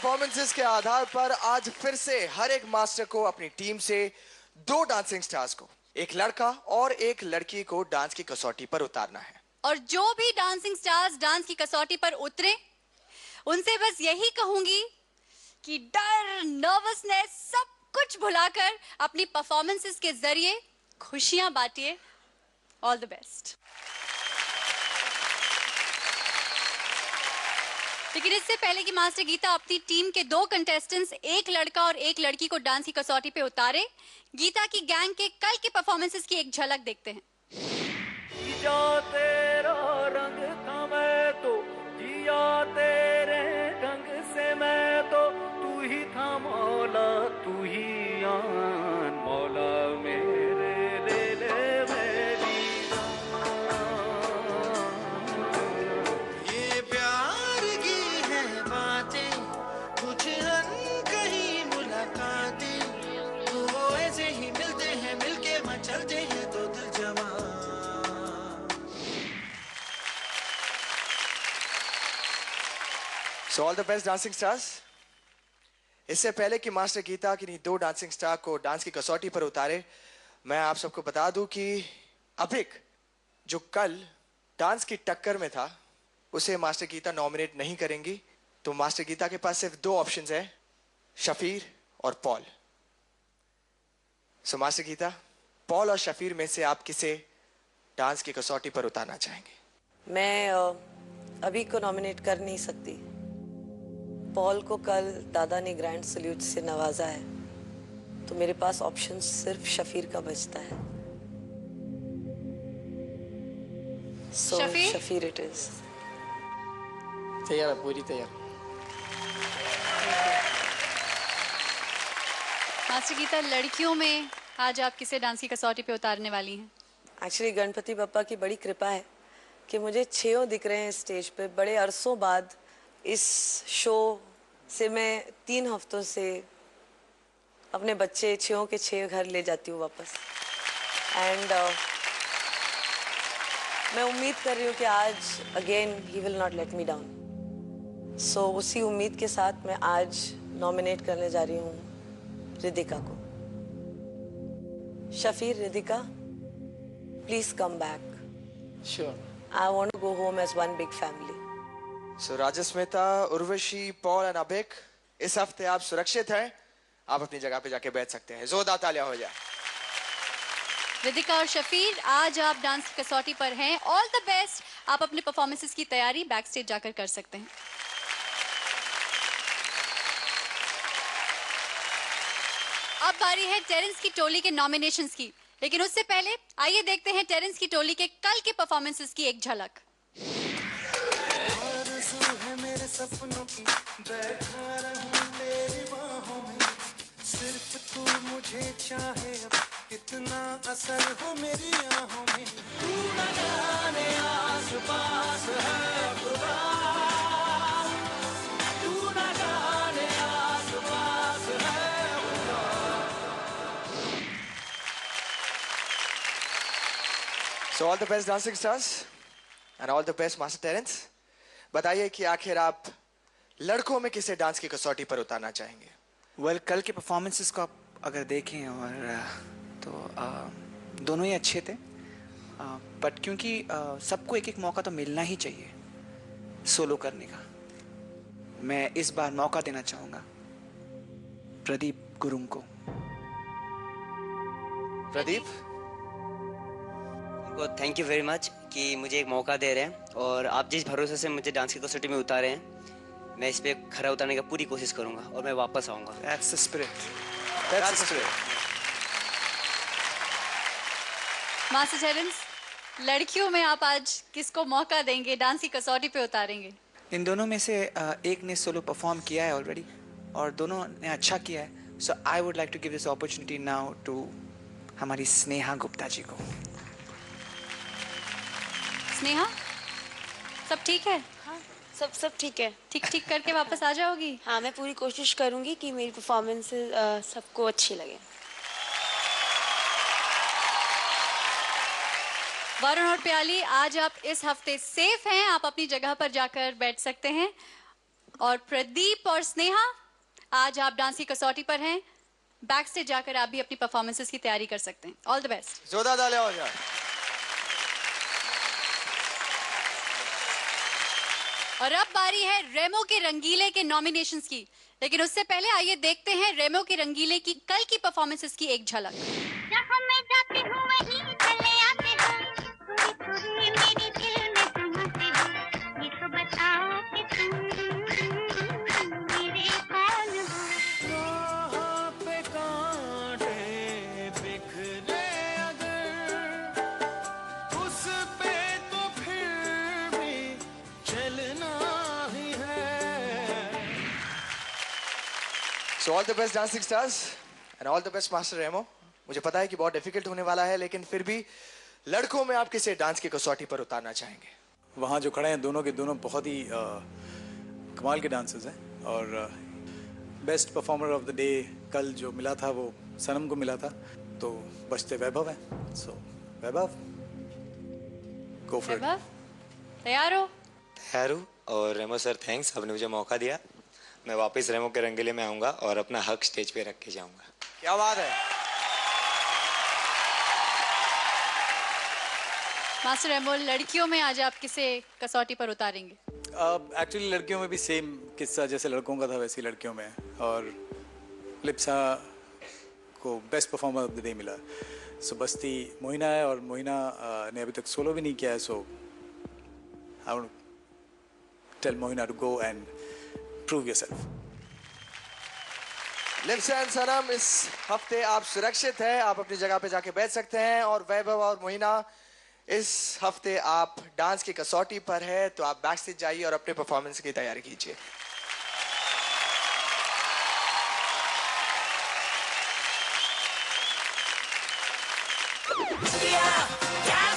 Performances के आधार पर आज फिर से हर एक मास्टर को अपनी टीम से 2 डांसिंग स्टार्स को, एक लड़का और एक लड़की को डांस की कसौटी पर उतारना है। और जो भी डांसिंग स्टार्स डांस की कसौटी पर उतरे, उनसे बस यही कहूंगी कि डर, नर्वसनेस सब कुछ भुलाकर अपनी परफॉर्मेंसेस के जरिए खुशियां बांटिए। All the best. लेकिन इससे पहले कि मास्टर गीता अपनी टीम के 2 कंटेस्टेंट्स, एक लड़का और एक लड़की को डांस की कसौटी पे उतारे, गीता की गैंग के कल के परफॉर्मेंसेस की एक झलक देखते हैं। जिया तेरा रंग था मैं तो, जिया तेरे ढंग से मैं तो, तू ही था मौला, तू ही आन मौला मेरे, ले ले मेरी ये प्यार की है बातें, कुछ अनकही मुलाकातें, तो ऐसे ही मिलते हैं, मिलके मचलते हैं तो दिल जमा। So all the best dancing stars. इससे पहले कि मास्टर गीता की 2 डांसिंग स्टार को डांस की कसौटी पर उतारे, मैं आप सबको बता दूं कि अभिक जो कल डांस की टक्कर में था, उसे मास्टर गीता नॉमिनेट नहीं करेंगी। तो मास्टर गीता के पास सिर्फ 2 ऑप्शंस हैं, शफीर और Paul. So master Gita, Paul और शफीर में से आप किसे डांस की कसौटी पर उतारना चाहेंगे? मैं अभी को नॉमिनेट कर नहीं सकती। पॉल को कल दादा ने ग्रैंड सल्यूट से नवाजा है, तो मेरे पास ऑप्शन सिर्फ शफीर का बचता है। So, Shafir it is. तैयार है, पूरी तैयार। मास्टर गीता, लड़कियों में आज आप किसे डांस की कसौटी पे उतारने वाली हैं? एक्चुअली गणपति बप्पा की बड़ी कृपा है कि मुझे 6 दिख रहे हैं स्टेज पे। बड़े अरसों बाद इस शो से मैं 3 हफ्तों से अपने बच्चे 6 के 6 घर ले जाती हूँ वापस। एंड मैं उम्मीद कर रही हूँ कि आज again he will not let me down. So उसी उम्मीद के साथ मैं आज नॉमिनेट करने जा रही हूँ रिदिका को। Shafir, Ridika, please come back. Sure. I want to go home as one big family. So Rajsmita, Urvashi, Paul और अभिक, इस हफ्ते आप सुरक्षित हैं। आप अपनी जगह पे जाके बैठ सकते हैं। जोरदार तालियां हो जाए। रिदिका और शफीर, आज आप डांस की कसौटी पर हैं। All the best. आप अपने परफॉर्मेंसेस की तैयारी बैक स्टेज जाकर कर सकते हैं। अब बारी है टेरेंस की टोली के नॉमिनेशंस की, लेकिन उससे पहले आइए देखते हैं टेरेंस की टोली के कल के परफॉर्मेंसेस की एक झलक। मेरे सपनों की बैठा रहूं तेरी बाहों में, सिर्फ तू मुझे चाहे, अब कितना असर हो मेरी आहों में। तू न जाने आस पास है खुदा, तू न जाने आस पास है खुदा। So all the best dancing stars and all the best Master Terence. बताइए कि आखिर आप लड़कों में किसे डांस की कसौटी पर उतारना चाहेंगे? वेल, कल के परफॉर्मेंसेस को आप अगर देखें और तो दोनों ही अच्छे थे, बट क्योंकि सबको एक एक मौका तो मिलना ही चाहिए सोलो करने का, मैं इस बार मौका देना चाहूँगा प्रदीप गुरुंग को। Pradeep, thank you very much कि मुझे एक मौका दे रहे हैं, और आप जिस भरोसे से मुझे डांस की कसौटी में उतारे हैं, मैं इस पे खरा उतारने की पूरी कोशिश करूंगा और मैं वापस आऊंगा। That's the spirit. that's the spirit. Master Terrence, लड़कियों में आप आज किसको मौका देंगे, डांस की कसौटी पे उतारेंगे? इन दोनों में से एक ने सोलो परफॉर्म किया है ऑलरेडी और दोनों ने अच्छा किया है। So I would like to give this opportunity now to हमारी स्नेहा गुप्ता जी को। स्नेहा, सब ठीक है? हाँ, सब ठीक है। ठीक करके वापस आ जाओगी? हाँ, मैं पूरी कोशिश करूंगी कि मेरी परफॉर्मेंस सबको अच्छी लगे। वरुण और प्याली, आज आप इस हफ्ते सेफ हैं, आप अपनी जगह पर जाकर बैठ सकते हैं। और प्रदीप और स्नेहा, आज आप डांस की कसौटी पर हैं। बैक स्टेज जाकर आप भी अपनी परफॉर्मेंसेस की तैयारी कर सकते हैं। All the best. जोरदार तालियां हो जाए। और अब बारी है रेमो के रंगीले के नॉमिनेशंस की, लेकिन उससे पहले आइए देखते हैं रेमो के रंगीले की कल की परफॉर्मेंसेस की एक झलक। जहाँ मैं जाती हूँ वहीं चले आते हो, थोड़ी मेरी दिल में समाते हो, ये तो बताओ कि तुम मेरे कौन हो। कहाँ पे कांटे बिखरे अगर, उस पे तो फिर भी चलना ही है। So all the best dancing stars and all the best Master Remo. मुझे पता है कि बहुत डिफिकल्ट होने वाला है, लेकिन फिर भी लड़कों में आप किसे डांस की कसौटी पर उतारना चाहेंगे? वहाँ जो खड़े हैं दोनों के दोनों बहुत ही कमाल के डांसर्स हैं और best performer of the day कल जो मिला था वो सनम को मिला था, तो बचते वैभव हैं। सो वैभव, गो फॉर इट। वैभव, तैयार हो? तैयार हूँ और रेमो सर थैंक्स, आपने मुझे मौका दिया। मैं वापस रेमो के रंगीले में आऊँगा और अपना हक स्टेज पे रख के जाऊँगा। क्या बात है। मास्टर रेमो, लड़कियों में आज आप किसे कसौटी पर उतारेंगे? एक्चुअली लड़कियों में भी सेम किस्सा जैसे लड़कों का था वैसे ही लड़कियों में है, और लिप्सा को best performer of the day मिला। सो बस्ती मोहिना है और मोहिना ने अभी तक सोलो भी नहीं किया है, so I want to tell Mohina to go and prove yourself. Lipsa and Sanam, इस हफ्ते आप सुरक्षित हैं, आप अपनी जगह पे जाके बैठ सकते हैं। और वैभव और मोहिना, इस हफ्ते आप डांस की कसौटी पर है, तो आप बैक स्टेज जाइए और अपने परफॉर्मेंस की तैयारी कीजिए। Yeah, yeah.